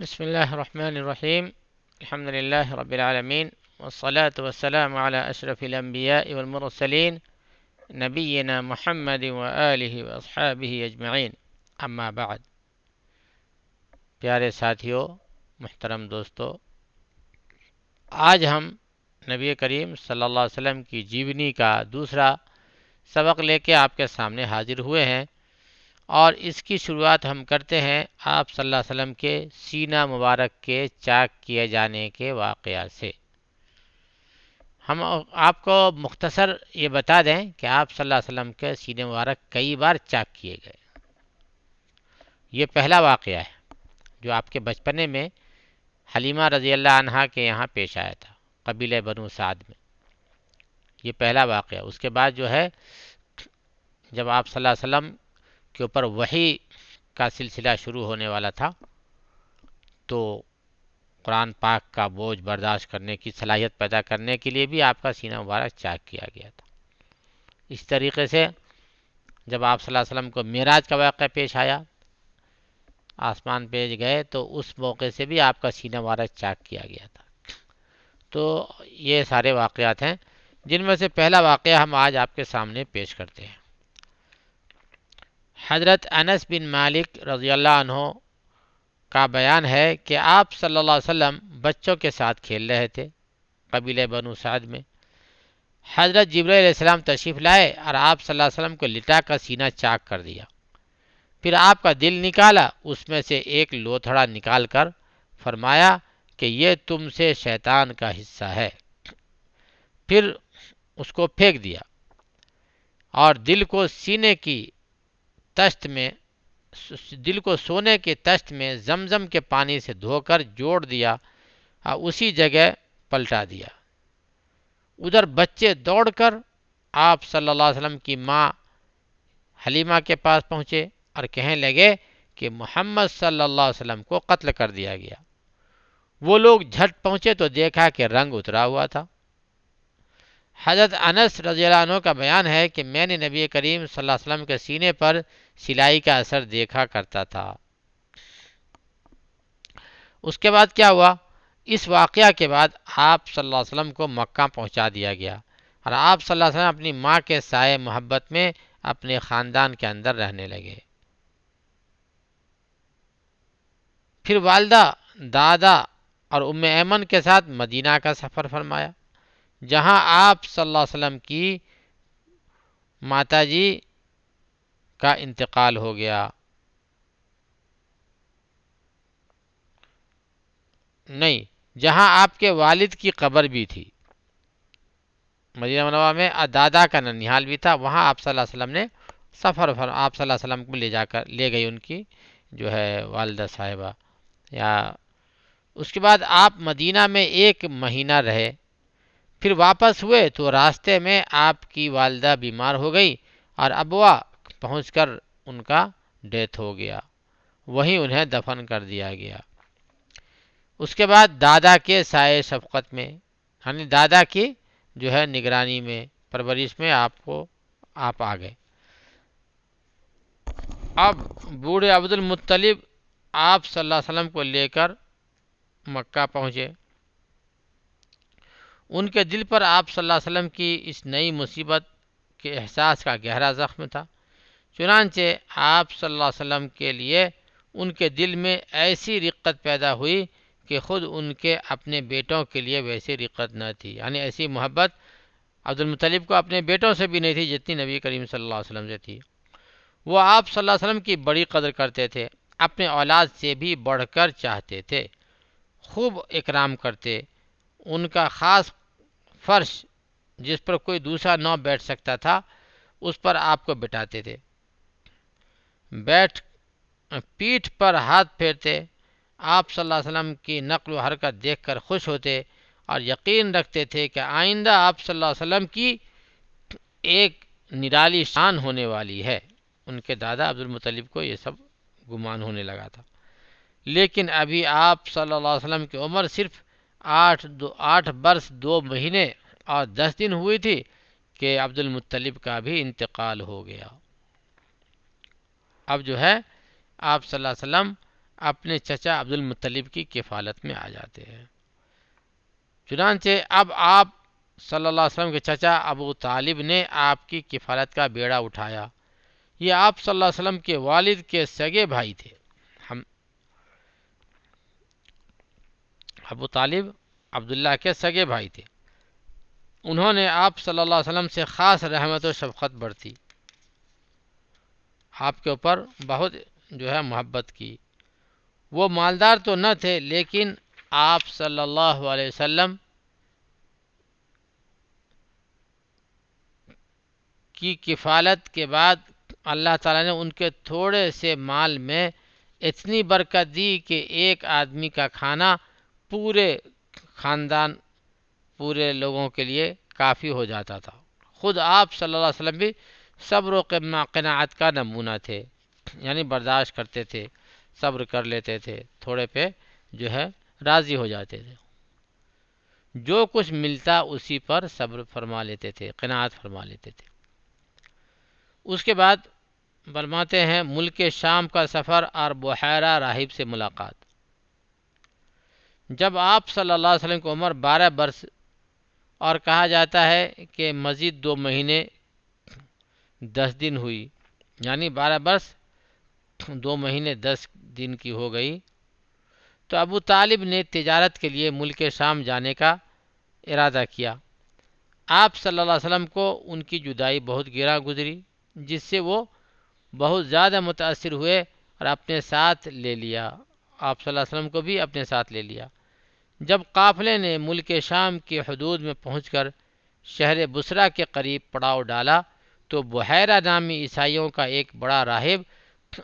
بسم الله الرحمن الرحيم. الحمد لله رب العالمين، والصلاة والسلام على أشرف الأنبياء والمرسلين نبينا محمد وآله وأصحابه أجمعين، اما بعد۔ پیارے ساتھیوں، محترم دوستو، آج ہم نبی کریم صلی اللہ علیہ وسلم کی جیونی کا دوسرا سبق لے کے آپ کے سامنے حاضر ہوئے ہیں، اور اس کی شروعات ہم کرتے ہیں آپ صلی اللہ علیہ وسلم کے سینہ مبارک کے چاک کیے جانے کے واقعہ سے۔ ہم آپ کو مختصر یہ بتا دیں کہ آپ صلی اللہ علیہ وسلم کے سینہ مبارک کئی بار چاک کیے گئے۔ یہ پہلا واقعہ ہے جو آپ کے بچپنے میں حلیمہ رضی اللہ عنہا کے یہاں پیش آیا تھا، قبیلہ بنو سعد میں۔ یہ پہلا واقعہ۔ اس کے بعد جو ہے، جب آپ صلی اللہ علیہ وسلم کے اوپر وحی کا سلسلہ شروع ہونے والا تھا، تو قرآن پاک کا بوجھ برداشت کرنے کی صلاحیت پیدا کرنے کے لیے بھی آپ کا سینہ مبارک چاک کیا گیا تھا۔ اس طریقے سے جب آپ صلی اللہ علیہ وسلم کو معراج کا واقعہ پیش آیا، آسمان پہ گئے، تو اس موقع سے بھی آپ کا سینہ مبارک چاک کیا گیا تھا۔ تو یہ سارے واقعات ہیں، جن میں سے پہلا واقعہ ہم آج آپ کے سامنے پیش کرتے ہیں۔ حضرت انس بن مالک رضی اللہ عنہ کا بیان ہے کہ آپ صلی اللہ علیہ وسلم بچوں کے ساتھ کھیل رہے تھے قبیلہ بنو سعد میں۔ حضرت جبرائیل علیہ السلام تشریف لائے اور آپ صلی اللہ علیہ وسلم کو لٹا کر سینہ چاک کر دیا۔ پھر آپ کا دل نکالا، اس میں سے ایک لوتھڑا نکال کر فرمایا کہ یہ تم سے شیطان کا حصہ ہے۔ پھر اس کو پھینک دیا اور دل کو سونے کے تشت میں زمزم کے پانی سے دھو کر جوڑ دیا اور اسی جگہ پلٹا دیا۔ ادھر بچے دوڑ کر آپ صلی اللہ علیہ وسلم کی ماں حلیمہ کے پاس پہنچے اور کہنے لگے کہ محمد صلی اللہ علیہ وسلم کو قتل کر دیا گیا۔ وہ لوگ جھٹ پہنچے تو دیکھا کہ رنگ اترا ہوا تھا۔ حضرت انس رضی اللہ عنہ کا بیان ہے کہ میں نے نبی کریم صلی اللہ علیہ وسلم کے سینے پر سلائی کا اثر دیکھا کرتا تھا۔ اس کے بعد کیا ہوا؟ اس واقعہ کے بعد آپ صلی اللہ علیہ وسلم کو مکہ پہنچا دیا گیا، اور آپ صلی اللہ علیہ وسلم اپنی ماں کے سائے محبت میں اپنے خاندان کے اندر رہنے لگے۔ پھر والدہ، دادا اور ام ایمن کے ساتھ مدینہ کا سفر فرمایا، جہاں آپ صلی اللہ علیہ وسلم کی ماتا جی کا انتقال ہو گیا۔ نہیں، جہاں آپ کے والد کی قبر بھی تھی، مدینہ منورہ میں دادا کا ننیال بھی تھا، وہاں آپ صلی اللہ علیہ وسلم نے آپ صلی اللہ علیہ وسلم کو لے گئی ان کی جو ہے والدہ صاحبہ۔ یا اس کے بعد آپ مدینہ میں 1 مہینہ رہے، پھر واپس ہوئے تو راستے میں آپ کی والدہ بیمار ہو گئی اور ابوا پہنچ کر ان کا ڈیتھ ہو گیا، وہیں انہیں دفن کر دیا گیا۔ اس کے بعد دادا کے سائے شفقت میں، یعنی دادا کی جو ہے نگرانی میں، پرورش میں آپ آ گئے۔ اب بوڑھے عبد المطلب آپ صلی اللہ علیہ وسلم کو لے کر مکہ پہنچے۔ ان کے دل پر آپ صلی اللہ علیہ وسلم کی اس نئی مصیبت کے احساس کا گہرا زخم تھا، چنانچہ آپ صلی اللہ علیہ وسلم کے لیے ان کے دل میں ایسی رقت پیدا ہوئی کہ خود ان کے اپنے بیٹوں کے لیے ویسی رقت نہ تھی، یعنی ایسی محبت عبد المطلب کو اپنے بیٹوں سے بھی نہیں تھی جتنی نبی کریم صلی اللہ علیہ وسلم سے تھی۔ وہ آپ صلی اللہ علیہ وسلم کی بڑی قدر کرتے تھے، اپنے اولاد سے بھی بڑھ کر چاہتے تھے، خوب اکرام کرتے۔ ان کا خاص فرش جس پر کوئی دوسرا نہ بیٹھ سکتا تھا، اس پر آپ کو بٹھاتے تھے، پیٹھ پر ہاتھ پھیرتے۔ آپ صلی اللہ علیہ وسلم کی نقل و حرکت دیکھ کر خوش ہوتے اور یقین رکھتے تھے کہ آئندہ آپ صلی اللہ علیہ وسلم کی ایک نرالی شان ہونے والی ہے۔ ان کے دادا عبد المطلب کو یہ سب گمان ہونے لگا تھا، لیکن ابھی آپ صلی اللہ علیہ وسلم کی عمر صرف 8 برس 2 مہینے اور 10 دن ہوئی تھی کہ عبد المطلب کا بھی انتقال ہو گیا۔ اب جو ہے آپ صلی اللہ علیہ وسلم اپنے چچا عبد المطلب کی کفالت میں آ جاتے ہیں۔ چنانچہ اب آپ صلی اللہ علیہ وسلم کے چچا ابو طالب نے آپ کی کفالت کا بیڑا اٹھایا۔ یہ آپ صلی اللہ علیہ وسلم کے والد کے سگے بھائی تھے۔ ہم ابو طالب عبداللہ کے سگے بھائی تھے۔ انہوں نے آپ صلی اللہ علیہ وسلم سے خاص رحمت و شفقت برتی، آپ کے اوپر بہت محبت کی۔ وہ مالدار تو نہ تھے، لیکن آپ صلی اللہ علیہ وسلم کی کفالت کے بعد اللہ تعالیٰ نے ان کے تھوڑے سے مال میں اتنی برکت دی کہ ایک آدمی کا کھانا پورے خاندان، پورے لوگوں کے لیے کافی ہو جاتا تھا۔ خود آپ صلی اللہ علیہ وسلم بھی صبر و قناعت کا نمونہ تھے، یعنی برداشت کرتے تھے، صبر کر لیتے تھے، تھوڑے پہ راضی ہو جاتے تھے، جو کچھ ملتا اسی پر صبر فرما لیتے تھے، قناعت فرما لیتے تھے۔ اس کے بعد فرماتے ہیں ملک شام کا سفر اور بحیرہ راہب سے ملاقات۔ جب آپ صلی اللہ علیہ وسلم کی عمر 12 برس اور کہا جاتا ہے کہ مزید 2 مہینے 10 دن ہوئی، یعنی 12 برس 2 مہینے 10 دن کی ہو گئی، تو ابو طالب نے تجارت کے لیے ملک شام جانے کا ارادہ کیا۔ آپ صلی اللہ علیہ وسلم کو ان کی جدائی بہت گراں گزری، جس سے وہ بہت زیادہ متاثر ہوئے اور اپنے ساتھ لے لیا، آپ صلی اللہ علیہ وسلم کو بھی اپنے ساتھ لے لیا۔ جب قافلے نے ملک شام کی حدود میں پہنچ کر شہر بصرہ کے قریب پڑاؤ ڈالا تو بحیرہ نامی عیسائیوں کا ایک بڑا راہب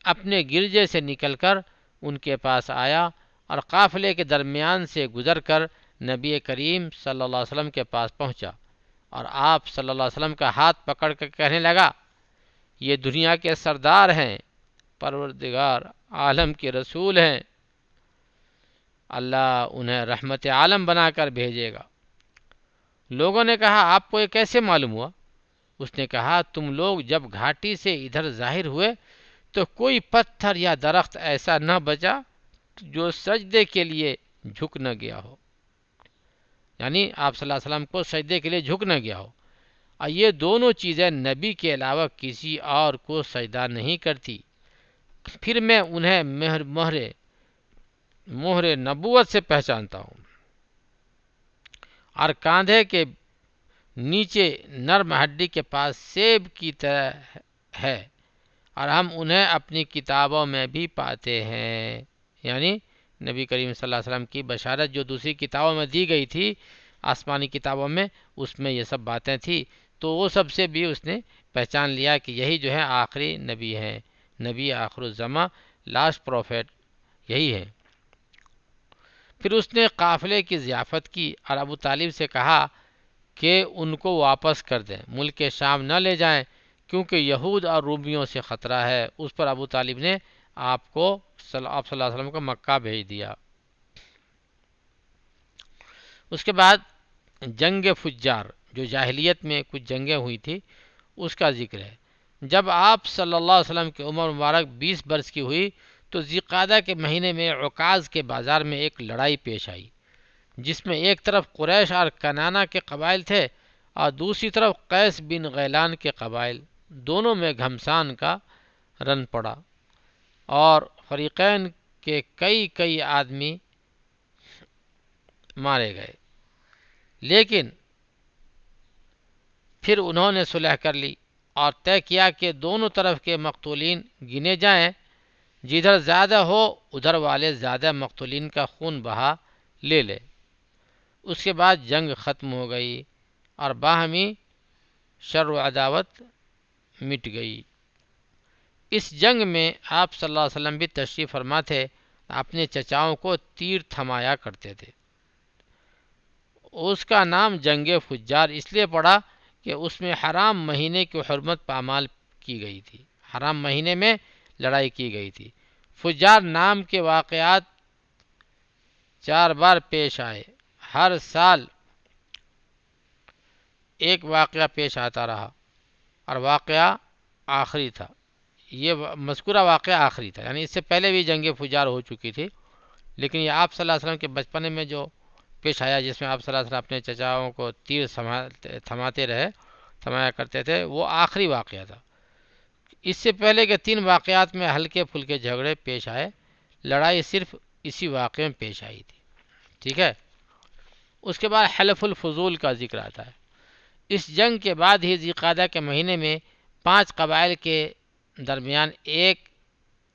اپنے گرجے سے نکل کر ان کے پاس آیا اور قافلے کے درمیان سے گزر کر نبی کریم صلی اللہ علیہ وسلم کے پاس پہنچا اور آپ صلی اللہ علیہ وسلم کا ہاتھ پکڑ کر کہنے لگا، یہ دنیا کے سردار ہیں، پروردگار عالم کے رسول ہیں، اللہ انہیں رحمت عالم بنا کر بھیجے گا۔ لوگوں نے کہا، آپ کو یہ کیسے معلوم ہوا؟ اس نے کہا، تم لوگ جب گھاٹی سے ادھر ظاہر ہوئے تو کوئی پتھر یا درخت ایسا نہ بچا جو سجدے کے لیے جھک نہ گیا ہو، یعنی آپ صلی اللہ علیہ وسلم کو سجدے کے لیے جھک نہ گیا ہو، اور یہ دونوں چیزیں نبی کے علاوہ کسی اور کو سجدہ نہیں کرتی۔ پھر میں انہیں مہر نبوت سے پہچانتا ہوں، اور کاندھے کے نیچے نرم ہڈی کے پاس سیب کی طرح ہے، اور ہم انہیں اپنی کتابوں میں بھی پاتے ہیں، یعنی نبی کریم صلی اللہ علیہ وسلم کی بشارت جو دوسری کتابوں میں دی گئی تھی، آسمانی کتابوں میں، اس میں یہ سب باتیں تھیں، تو وہ سب سے بھی اس نے پہچان لیا کہ یہی آخری نبی ہیں، نبی آخر الزماں، لاسٹ پروفیٹ یہی ہے۔ پھر اس نے قافلے کی ضیافت کی اور ابو طالب سے کہا کہ ان کو واپس کر دیں، ملک شام نہ لے جائیں، کیونکہ یہود اور رومیوں سے خطرہ ہے۔ اس پر ابو طالب نے آپ صلی اللہ علیہ وسلم کو مکہ بھیج دیا۔ اس کے بعد جنگ فجار، جو جاہلیت میں کچھ جنگیں ہوئی تھی، اس کا ذکر ہے۔ جب آپ صلی اللہ علیہ وسلم کی عمر مبارک 20 برس کی ہوئی تو ذی-القعدہ کے مہینے میں عکاظ کے بازار میں ایک لڑائی پیش آئی، جس میں ایک طرف قریش اور کنانہ کے قبائل تھے اور دوسری طرف قیس بن غیلان کے قبائل۔ دونوں میں گھمسان کا رن پڑا اور فریقین کے کئی آدمی مارے گئے، لیکن پھر انہوں نے صلح کر لی اور طے کیا کہ دونوں طرف کے مقتولین گنے جائیں، جدھر زیادہ ہو ادھر والے زیادہ مقتولین کا خون بہا لے لے۔ اس کے بعد جنگ ختم ہو گئی اور باہمی شر و عداوت مٹ گئی۔ اس جنگ میں آپ صلی اللہ علیہ وسلم بھی تشریف فرما تھے، اپنے چچاؤں کو تیر تھمایا کرتے تھے۔ اس کا نام جنگ فجار اس لیے پڑا کہ اس میں حرام مہینے کی حرمت پامال کی گئی تھی، حرام مہینے میں لڑائی کی گئی تھی۔ فجار نام کے واقعات 4 بار پیش آئے، ہر سال ایک واقعہ پیش آتا رہا اور واقعہ آخری تھا، یہ مذکورہ واقعہ آخری تھا، یعنی اس سے پہلے بھی جنگ فجار ہو چکی تھی، لیکن یہ آپ صلی اللہ علیہ وسلم کے بچپنے میں جو پیش آیا، جس میں آپ صلی اللہ علیہ وسلم اپنے چچاؤں کو تیر تھمایا کرتے تھے، وہ آخری واقعہ تھا۔ اس سے پہلے کے 3 واقعات میں ہلکے پھلکے جھگڑے پیش آئے، لڑائی صرف اسی واقعے میں پیش آئی تھی، ٹھیک ہے۔ اس کے بعد حلف الفضول کا ذکر آتا ہے۔ اس جنگ کے بعد ہی ذی القعدہ کے مہینے میں 5 قبائل کے درمیان ایک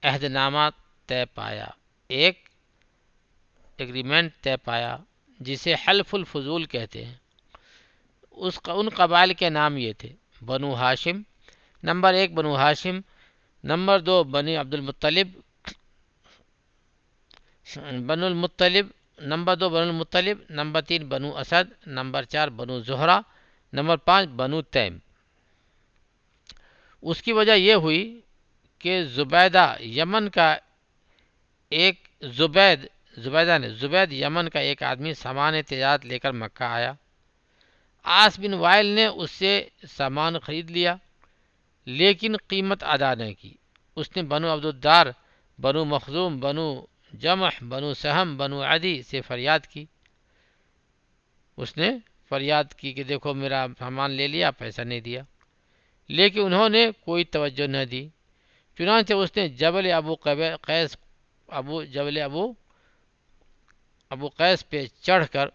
عہد نامہ ایک ایگریمنٹ طے پایا، جسے حلف الفضول کہتے ہیں۔ ان قبائل کے نام یہ تھے: بنو ہاشم، نمبر 1 بنو ہاشم، نمبر 2 بنی عبد المطلب، نمبر 2 بنو المطلب، نمبر 3 بنو اسد، نمبر 4 بنو زہرہ، نمبر 5 بنو تیم۔ اس کی وجہ یہ ہوئی کہ زبید یمن کا ایک آدمی سامان تجارت لے کر مکہ آیا۔ عاص بن وائل نے اس سے سامان خرید لیا، لیکن قیمت ادا نہ کی۔ اس نے بنو عبد الدار، بنو مخزوم، بنو جمح، بنو سہم، بنو عدی سے فریاد کی کہ دیکھو میرا سامان لے لیا، پیسہ نہیں دیا، لیکن انہوں نے کوئی توجہ نہ دی۔ چنانچہ اس نے جبل ابو قیس پہ چڑھ کر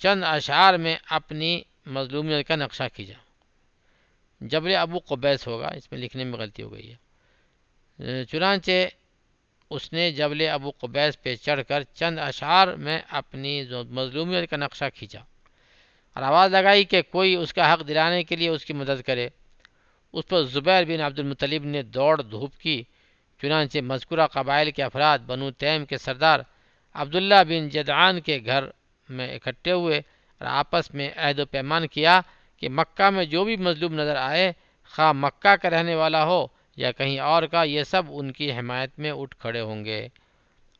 چند اشعار میں اپنی مظلومیت کا نقشہ کھینچا۔ جبل ابو قبیس ہوگا، اس میں لکھنے میں غلطی ہو گئی ہے۔ چنانچہ اس نے جبل ابو قبیس پہ چڑھ کر چند اشعار میں اپنی مظلومیت کا نقشہ کھینچا اور آواز لگائی کہ کوئی اس کا حق دلانے کے لیے اس کی مدد کرے۔ اس پر زبیر بن عبد المطلب نے دوڑ دھوپ کی۔ چنانچہ مذکورہ قبائل کے افراد بنو تیم کے سردار عبداللہ بن جدعان کے گھر میں اکٹھے ہوئے اور آپس میں عہد و پیمان کیا کہ مکہ میں جو بھی مظلوم نظر آئے، خواہ مکہ کا رہنے والا ہو یا کہیں اور کا، یہ سب ان کی حمایت میں اٹھ کھڑے ہوں گے۔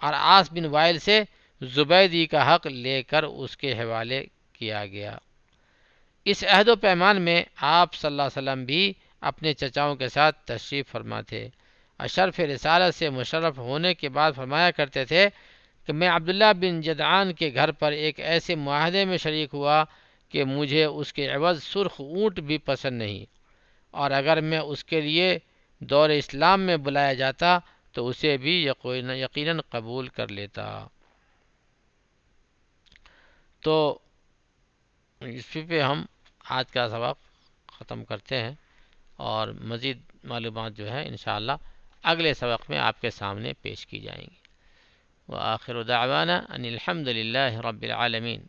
اور عاص بن وائل سے زبیدی کا حق لے کر اس کے حوالے کیا گیا۔ اس عہد و پیمان میں آپ صلی اللہ علیہ وسلم بھی اپنے چچاؤں کے ساتھ تشریف فرما تھے۔ اشرف رسالت سے مشرف ہونے کے بعد فرمایا کرتے تھے کہ میں عبداللہ بن جدعان کے گھر پر ایک ایسے معاہدے میں شریک ہوا کہ مجھے اس کے عوض سرخ اونٹ بھی پسند نہیں، اور اگر میں اس کے لیے دور اسلام میں بلایا جاتا تو اسے بھی یقیناً قبول کر لیتا۔ تو اس پہ ہم آج کا سبق ختم کرتے ہیں، اور مزید معلومات جو ہے انشاءاللہ اگلے سبق میں آپ کے سامنے پیش کی جائیں گی۔ وآخر دعوانا ان الحمد للہ رب العالمین۔